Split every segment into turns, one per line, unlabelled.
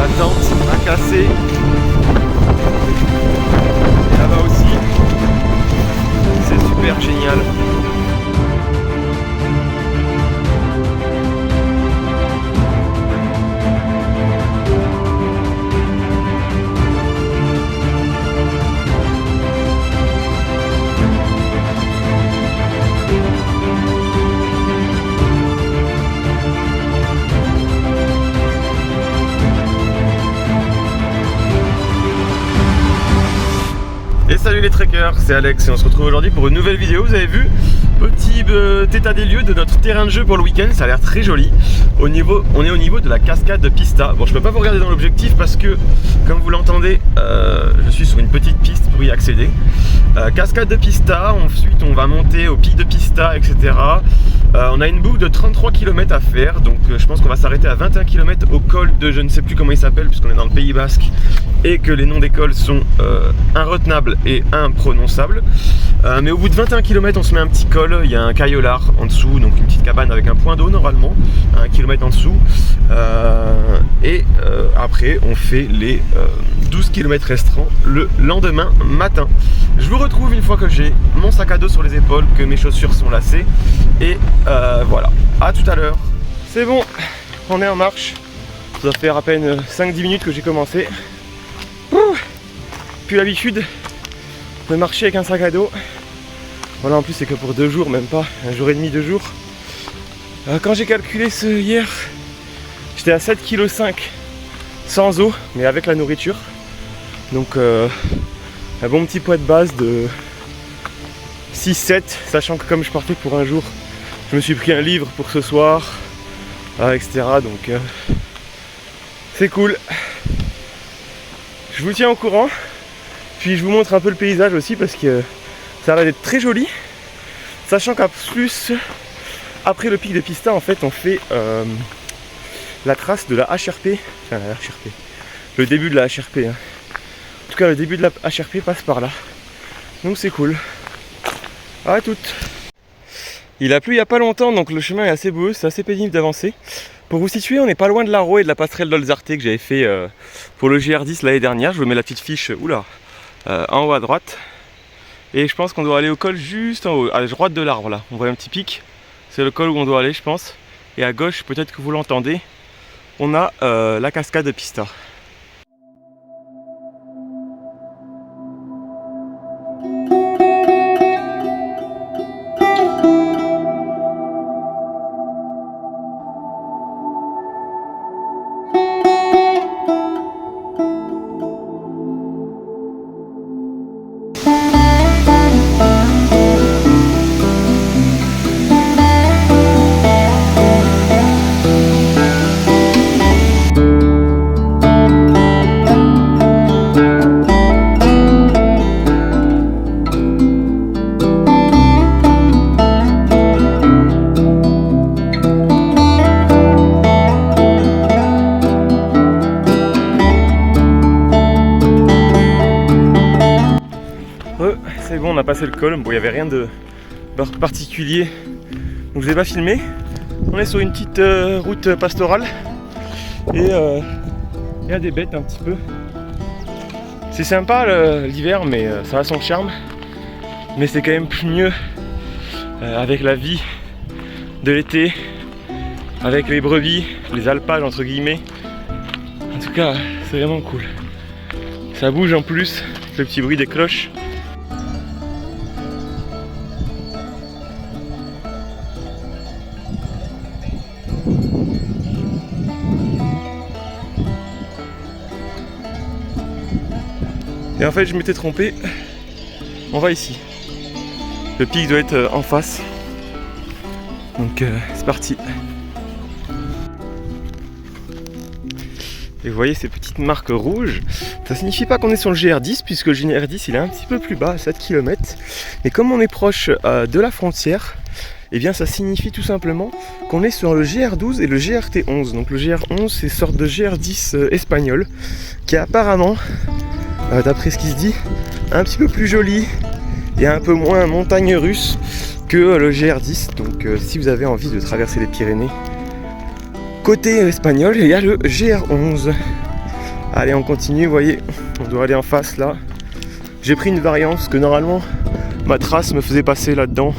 La tente a cassé. Et là-bas aussi. C'est super génial. Et salut les trekkers, c'est Alex et on se retrouve aujourd'hui pour une nouvelle vidéo. Vous avez vu, petit état des lieux de notre terrain de jeu pour le week-end. Ça a l'air très joli. On est au niveau de la cascade de Pista. Bon, je peux pas vous regarder dans l'objectif parce que, comme vous l'entendez, je suis sur une petite piste pour y accéder. Cascade de Pista, ensuite on va monter au pic de Pista, etc. On a une boucle de 33 km à faire, donc je pense qu'on va s'arrêter à 21 km au col de je ne sais plus comment il s'appelle puisqu'on est dans le Pays Basque et que les noms des cols sont inretenables et imprononçables. Mais au bout de 21 km on se met un petit col, il y a un caillolard en dessous, donc une petite cabane avec un point d'eau normalement, à 1 km en dessous. Après on fait les 12 km restants le lendemain matin. Je vous retrouve une fois que j'ai mon sac à dos sur les épaules, que mes chaussures sont lacées. Et voilà, à tout à l'heure. C'est bon, on est en marche. Ça doit faire à peine 5-10 minutes que j'ai commencé. Plus l'habitude de marcher avec un sac à dos. Voilà, en plus c'est que pour 2 jours, même pas, 1 jour et demi, 2 jours. Quand j'ai calculé ce hier, j'étais à 7,5 kg sans eau, mais avec la nourriture. Donc un bon petit poids de base de 6-7, sachant que comme je partais pour un jour, je me suis pris un livre pour ce soir, etc. Donc c'est cool. Je vous tiens au courant, puis je vous montre un peu le paysage aussi parce que ça a l'air d'être très joli. Sachant qu'en plus, après le pic de Pista, en fait, on fait la trace de la HRP, enfin la HRP, le début de la HRP. Hein. En tout cas, le début de la HRP passe par là. Donc c'est cool. À toutes. Il a plu il n'y a pas longtemps, donc le chemin est assez beau, c'est assez pénible d'avancer. Pour vous situer, on n'est pas loin de l'Aro et de la passerelle d'Olzarte que j'avais fait pour le GR10 l'année dernière. Je vous mets la petite fiche en haut à droite. Et je pense qu'on doit aller au col juste en haut, à droite de l'arbre là. On voit un petit pic, c'est le col où on doit aller je pense. Et à gauche, peut-être que vous l'entendez, on a la cascade de Pista. C'est bon, on a passé le col. Bon, il n'y avait rien de particulier, donc je n'ai pas filmé. On est sur une petite route pastorale et il y a des bêtes un petit peu. C'est sympa l'hiver, mais ça a son charme. Mais c'est quand même plus mieux avec la vie de l'été, avec les brebis, les alpages entre guillemets. En tout cas, c'est vraiment cool. Ça bouge en plus, le petit bruit des cloches. Et en fait je m'étais trompé, on va ici. Le pic doit être en face. Donc c'est parti. Et vous voyez ces petites marques rouges, ça signifie pas qu'on est sur le GR10 puisque le GR10 il est un petit peu plus bas à 7 km. Mais comme on est proche de la frontière, et bien ça signifie tout simplement qu'on est sur le GR12 et le GRT11. Donc le GR11 c'est une sorte de GR10 espagnol qui est apparemment, d'après ce qui se dit, un petit peu plus joli et un peu moins montagne russe que le GR10. Donc si vous avez envie de traverser les Pyrénées, côté espagnol, il y a le GR11. Allez, on continue, vous voyez, on doit aller en face là. J'ai pris une variante parce que normalement ma trace me faisait passer là-dedans.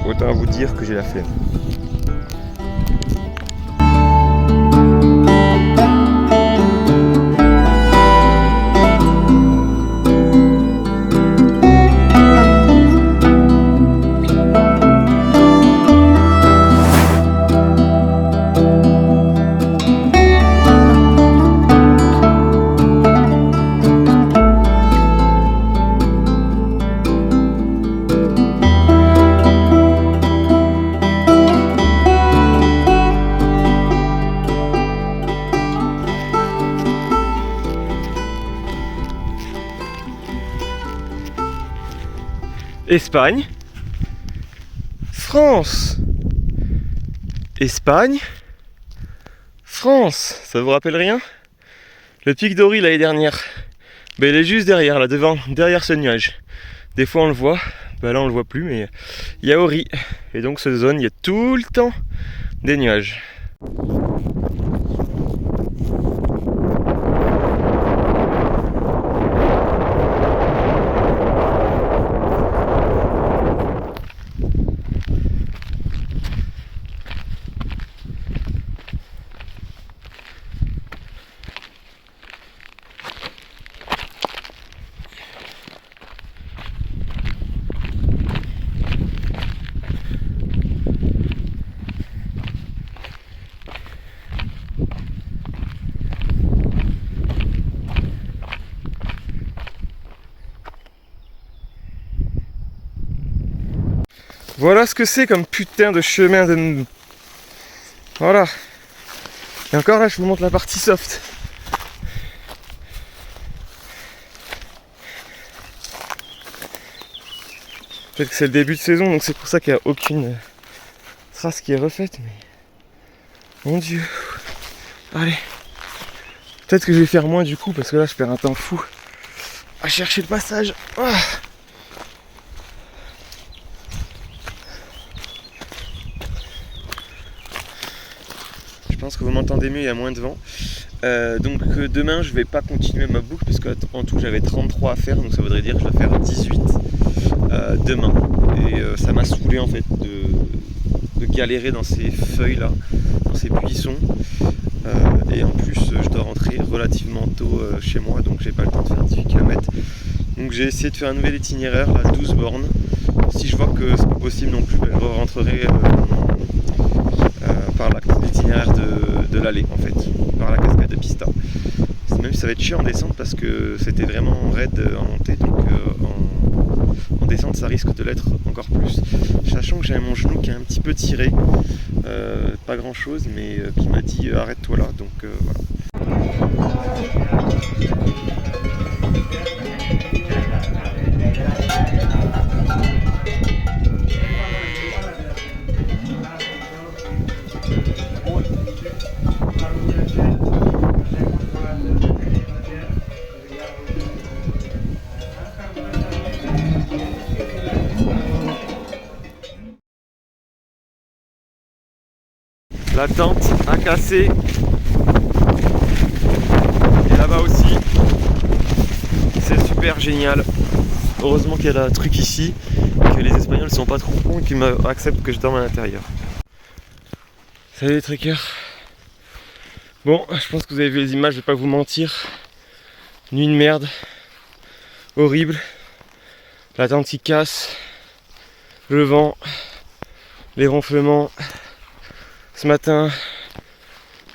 Autant vous dire que j'ai la flemme. Espagne, France, Espagne, France, ça vous rappelle rien? Le pic d'Ori l'année dernière, ben, il est juste derrière, là devant, derrière ce nuage. Des fois on le voit, ben là on le voit plus, mais il y a Ori. Et donc cette zone, il y a tout le temps des nuages. Voilà ce que c'est comme putain de chemin de... Voilà. Et encore là, je vous montre la partie soft. Peut-être que c'est le début de saison, donc c'est pour ça qu'il n'y a aucune trace qui est refaite. Mais... Mon Dieu. Allez. Peut-être que je vais faire moins du coup, parce que là, je perds un temps fou à chercher le passage. Ah. Je pense que vous m'entendez mieux, il y a moins de vent. Donc demain je vais pas continuer ma boucle puisque en tout j'avais 33 à faire, donc ça voudrait dire que je vais faire 18 demain. Et ça m'a saoulé en fait de galérer dans ces feuilles là, dans ces buissons. Et en plus je dois rentrer relativement tôt chez moi, donc j'ai pas le temps de faire 18 km. Donc j'ai essayé de faire un nouvel itinéraire à 12 bornes. Si je vois que c'est pas possible non plus, je rentrerai par l'itinéraire de l'allée en fait, par la cascade de Pista. Même si ça va être chiant en descente parce que c'était vraiment raide en montée, donc en descente ça risque de l'être encore plus. Sachant que j'ai mon genou qui est un petit peu tiré, pas grand chose, mais qui m'a dit arrête-toi là, donc voilà. La tente a cassé. Et là-bas aussi. C'est super génial. Heureusement qu'il y a un truc ici, que les Espagnols sont pas trop cons et qu'ils acceptent que je dorme à l'intérieur. Salut les trekkers. Bon, je pense que vous avez vu les images, je vais pas vous mentir. Nuit de merde. Horrible. La tente qui casse. Le vent. Les ronflements. Ce matin,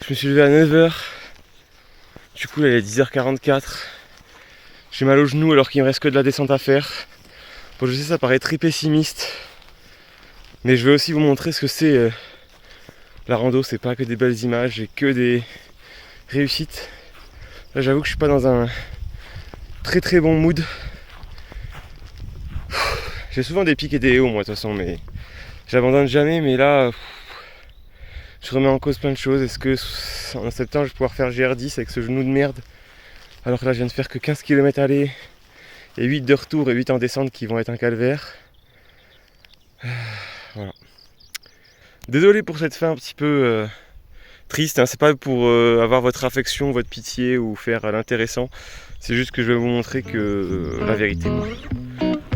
je me suis levé à 9h. Du coup, là, il est 10h44. J'ai mal au genou alors qu'il me reste que de la descente à faire. Bon, je sais, ça paraît très pessimiste. Mais je vais aussi vous montrer ce que c'est la rando. C'est pas que des belles images et que des réussites. Là, j'avoue que je suis pas dans un très très bon mood. J'ai souvent des pics et des hauts, moi, de toute façon, mais j'abandonne jamais. Mais là... Je remets en cause plein de choses. Est-ce que en septembre je vais pouvoir faire GR10 avec ce genou de merde? Alors que là je viens de faire que 15 km aller et 8 de retour et 8 en descente qui vont être un calvaire. Voilà. Désolé pour cette fin un petit peu triste, hein. C'est pas pour avoir votre affection, votre pitié ou faire l'intéressant. C'est juste que je vais vous montrer que la vérité.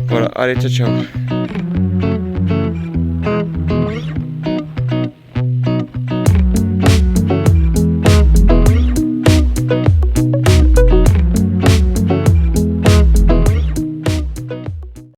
Voilà, allez, ciao ciao.